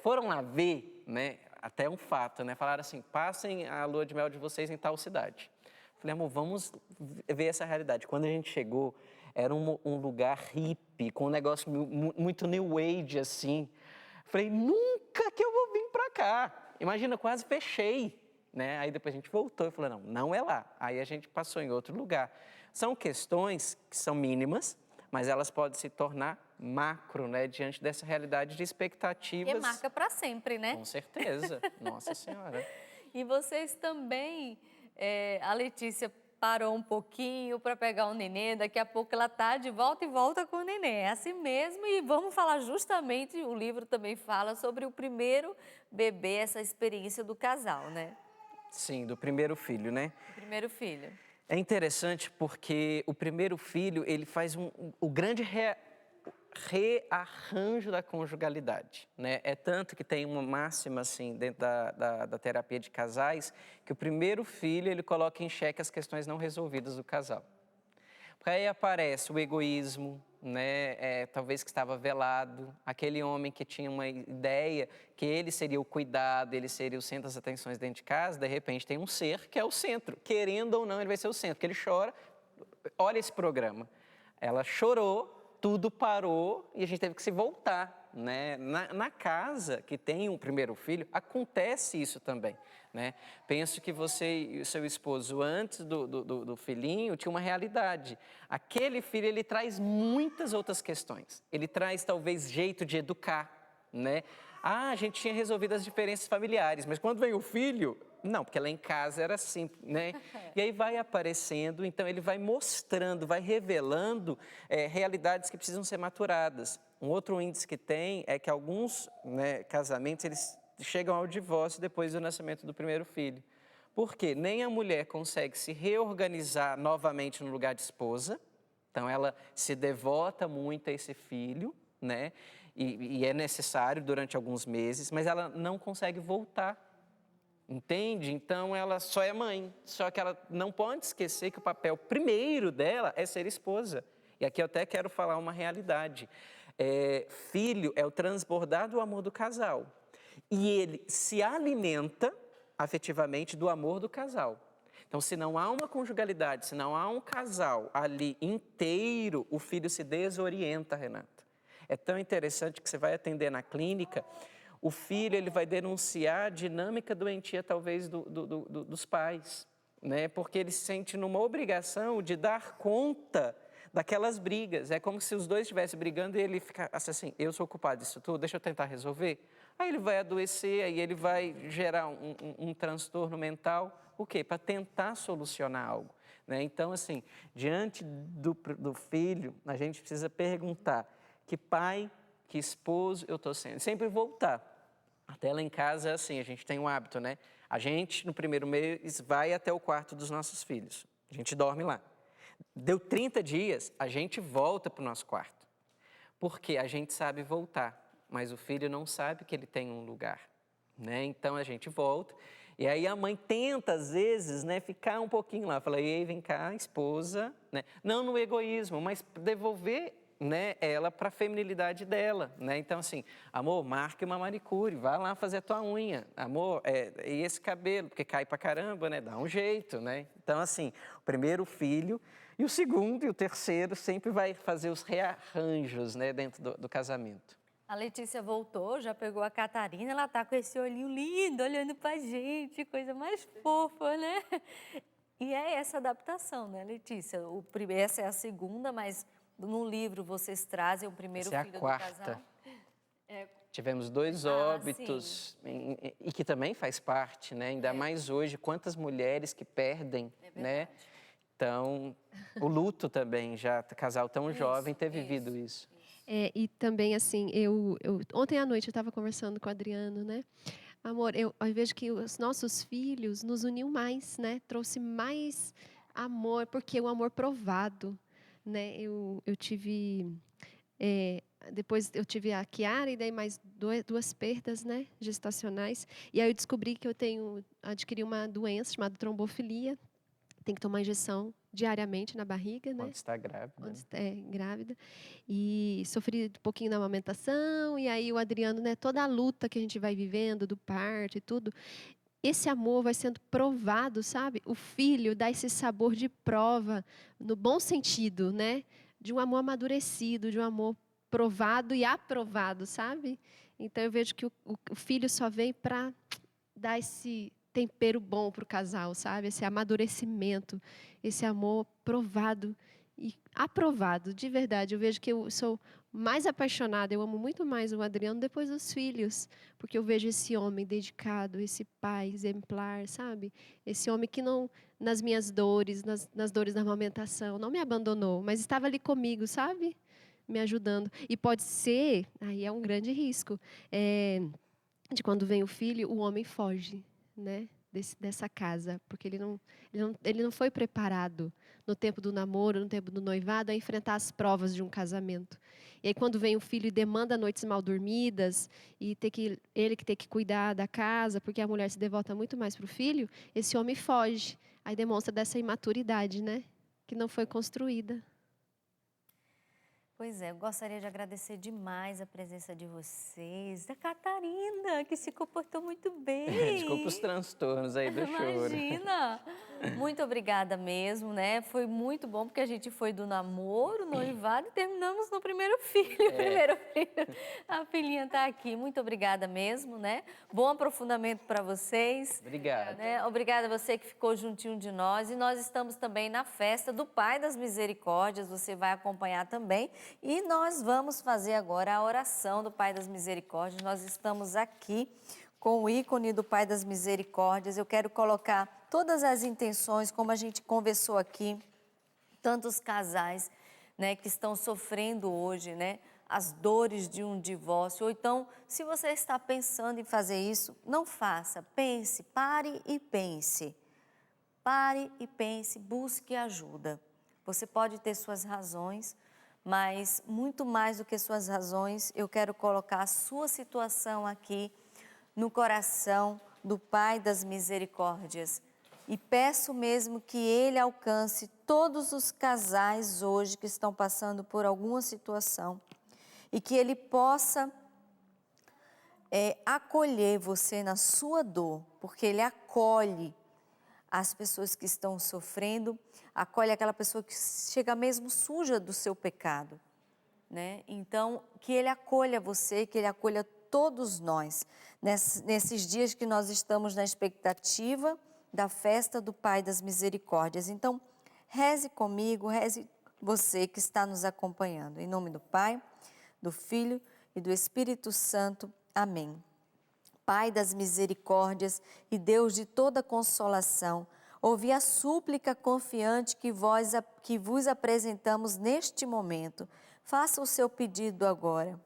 Speaker 3: Foram lá ver, né? Até um fato, né? Falaram assim, passem a lua de mel de vocês em tal cidade. Falei, amor, vamos ver essa realidade. Quando a gente chegou, era um lugar hippie, com um negócio muito new age, assim. Falei, nunca que eu vou vir para cá. Imagina, quase fechei. Né? Aí depois a gente voltou e falou, não é lá. Aí a gente passou em outro lugar. São questões que são mínimas, mas elas podem se tornar macro, né? Diante dessa realidade de expectativas.
Speaker 2: E marca para sempre, né?
Speaker 3: Com certeza. Nossa Senhora.
Speaker 2: E vocês também, a Letícia parou um pouquinho para pegar o nenê, daqui a pouco ela está de volta e volta com o nenê. É assim mesmo, e vamos falar justamente, o livro também fala sobre o primeiro bebê, essa experiência do casal, né?
Speaker 3: Sim, do primeiro filho, né?
Speaker 2: O primeiro filho.
Speaker 3: É interessante porque o primeiro filho, ele faz o grande rearranjo da conjugalidade, né? É tanto que tem uma máxima, assim, dentro da terapia de casais, que o primeiro filho, ele coloca em xeque as questões não resolvidas do casal. Porque aí aparece o egoísmo, né? Talvez que estava velado, aquele homem que tinha uma ideia que ele seria o cuidado, ele seria o centro das atenções dentro de casa, de repente tem um ser que é o centro, querendo ou não ele vai ser o centro, porque ele chora. Olha esse programa, ela chorou, tudo parou e a gente teve que se voltar, né? Na casa que tem um primeiro filho, acontece isso também, né? Penso que você e o seu esposo, antes do filhinho, tinha uma realidade. Aquele filho, ele traz muitas outras questões. Ele traz, talvez, jeito de educar, né? A gente tinha resolvido as diferenças familiares, mas quando vem o filho... Não, porque lá em casa era assim, né? E aí vai aparecendo, então ele vai mostrando, vai revelando realidades que precisam ser maturadas. Um outro índice que tem é que alguns, né, casamentos, eles chegam ao divórcio depois do nascimento do primeiro filho. Por quê? Nem a mulher consegue se reorganizar novamente no lugar de esposa, então ela se devota muito a esse filho, né? E é necessário durante alguns meses, mas ela não consegue voltar. Entende? Então ela só é mãe, só que ela não pode esquecer que o papel primeiro dela é ser esposa. E aqui eu até quero falar uma realidade. Filho é o transbordar do amor do casal. E ele se alimenta afetivamente do amor do casal. Então, se não há uma conjugalidade, se não há um casal ali inteiro, o filho se desorienta, Renata. É tão interessante que você vai atender na clínica... O filho, ele vai denunciar a dinâmica doentia, talvez, dos pais, né? Porque ele se sente numa obrigação de dar conta daquelas brigas. É como se os dois estivessem brigando e ele ficasse assim, eu sou o culpado disso tudo, deixa eu tentar resolver. Aí ele vai adoecer, aí ele vai gerar um transtorno mental, o quê? Para tentar solucionar algo, né? Então, assim, diante do filho, a gente precisa perguntar que pai, que esposo eu estou sendo. Sempre voltar. Até lá em casa é assim, a gente tem um hábito, né? A gente, no primeiro mês, vai até o quarto dos nossos filhos. A gente dorme lá. Deu 30 dias, a gente volta para o nosso quarto. Porque a gente sabe voltar, mas o filho não sabe que ele tem um lugar, né? Então a gente volta. E aí a mãe tenta, às vezes, né, ficar um pouquinho lá. Fala, ei, vem cá, esposa. Né? Não no egoísmo, mas devolver, né, ela para a feminilidade dela, né? Então, assim, amor, marque uma manicure, vá lá fazer a tua unha. Amor, e esse cabelo, porque cai pra caramba, né? Dá um jeito, né? Então, assim, o primeiro filho e o segundo e o terceiro sempre vai fazer os rearranjos, né, dentro do casamento.
Speaker 2: A Letícia voltou, já pegou a Catarina, ela tá com esse olhinho lindo, olhando pra gente, coisa mais fofa, né? E é essa adaptação, né, Letícia? Essa é a segunda, mas... No livro, vocês trazem o primeiro filho do casal. Essa é a quarta.
Speaker 3: Tivemos 2 óbitos, e que também faz parte, né? Ainda mais hoje, quantas mulheres que perdem, né? Então, o luto também, já casal tão jovem ter vivido isso.
Speaker 4: E também, assim, ontem à noite eu estava conversando com o Adriano, né? Amor, eu vejo que os nossos filhos nos uniu mais, né? Trouxe mais amor, porque o amor provado, né? Eu tive depois eu tive a Kiara e daí mais duas perdas, né, gestacionais, e aí eu descobri que eu adquiri uma doença chamada trombofilia. Tem que tomar injeção diariamente na barriga, né?
Speaker 3: Quando está grávida.
Speaker 4: Quando está grávida. E sofri um pouquinho na amamentação, e aí o Adriano, né, toda a luta que a gente vai vivendo do parto e tudo, esse amor vai sendo provado, sabe? O filho dá esse sabor de prova, no bom sentido, né? De um amor amadurecido, de um amor provado e aprovado, sabe? Então eu vejo que o filho só vem para dar esse tempero bom para o casal, sabe? Esse amadurecimento, esse amor provado e aprovado, de verdade. Eu vejo que eu sou mais apaixonada, eu amo muito mais o Adriano depois dos filhos, porque eu vejo esse homem dedicado, esse pai exemplar, sabe? Esse homem que não, nas minhas dores, nas dores da amamentação, não me abandonou, mas estava ali comigo, sabe? Me ajudando. E pode ser, aí é um grande risco, de quando vem o filho, o homem foge, né? Dessa casa, porque ele não foi preparado no tempo do namoro, no tempo do noivado, a enfrentar as provas de um casamento. E aí quando vem o filho e demanda noites mal dormidas, e ele que tem que cuidar da casa, porque a mulher se devota muito mais para o filho, esse homem foge. Aí demonstra dessa imaturidade, né? Que não foi construída.
Speaker 2: Pois é, eu gostaria de agradecer demais a presença de vocês, da Catarina, que se comportou muito bem.
Speaker 3: Desculpa os transtornos aí do choro.
Speaker 2: Imagina! Muito obrigada mesmo, né? Foi muito bom, porque a gente foi do namoro, noivado e terminamos no primeiro filho. Primeiro filho. A filhinha está aqui. Muito obrigada mesmo, né? Bom aprofundamento para vocês.
Speaker 3: Obrigado.
Speaker 2: Né? Obrigada a você que ficou juntinho de nós. E nós estamos também na festa do Pai das Misericórdias. Você vai acompanhar também. E nós vamos fazer agora a oração do Pai das Misericórdias. Nós estamos aqui com o ícone do Pai das Misericórdias. Eu quero colocar todas as intenções, como a gente conversou aqui, tantos casais, né, que estão sofrendo hoje, né, as dores de um divórcio. Ou então, se você está pensando em fazer isso, não faça. Pense, pare e pense. Pare e pense, busque ajuda. Você pode ter suas razões, mas muito mais do que suas razões, eu quero colocar a sua situação aqui no coração do Pai das Misericórdias. E peço mesmo que Ele alcance todos os casais hoje que estão passando por alguma situação e que Ele possa acolher você na sua dor, porque Ele acolhe as pessoas que estão sofrendo, acolhe aquela pessoa que chega mesmo suja do seu pecado, né? Então, que Ele acolha você, que Ele acolha todos nós, nesses dias que nós estamos na expectativa da festa do Pai das Misericórdias. Então, reze comigo, reze você que está nos acompanhando. Em nome do Pai, do Filho e do Espírito Santo. Amém. Pai das misericórdias e Deus de toda consolação, ouvi a súplica confiante que vos apresentamos neste momento. Faça o seu pedido agora.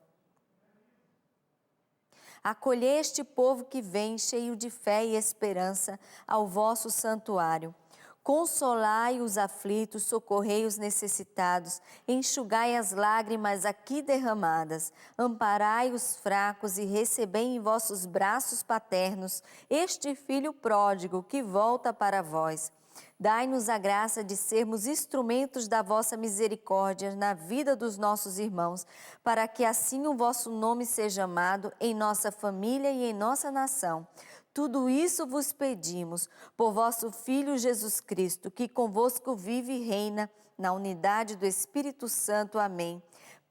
Speaker 2: Acolhei este povo que vem cheio de fé e esperança ao vosso santuário. Consolai os aflitos, socorrei os necessitados, enxugai as lágrimas aqui derramadas, amparai os fracos e recebei em vossos braços paternos este filho pródigo que volta para vós. Dai-nos a graça de sermos instrumentos da vossa misericórdia na vida dos nossos irmãos, para que assim o vosso nome seja amado em nossa família e em nossa nação. Tudo isso vos pedimos por vosso Filho Jesus Cristo, que convosco vive e reina na unidade do Espírito Santo. Amém.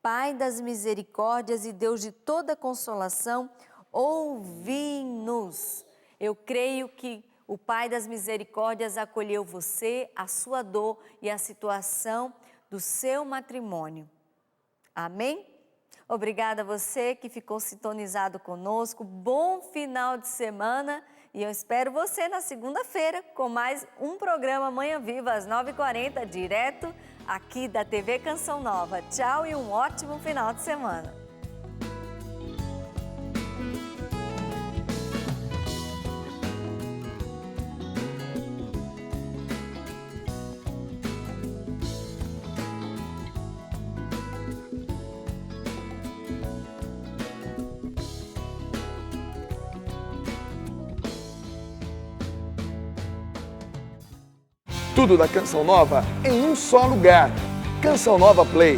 Speaker 2: Pai das misericórdias e Deus de toda consolação, ouvi-nos. Eu creio que o Pai das Misericórdias acolheu você, a sua dor e a situação do seu matrimônio. Amém? Obrigada a você que ficou sintonizado conosco. Bom final de semana e eu espero você na segunda-feira com mais um programa Manhã Viva às 9h40, direto aqui da TV Canção Nova. Tchau e um ótimo final de semana.
Speaker 1: Tudo da Canção Nova em um só lugar. Canção Nova Play.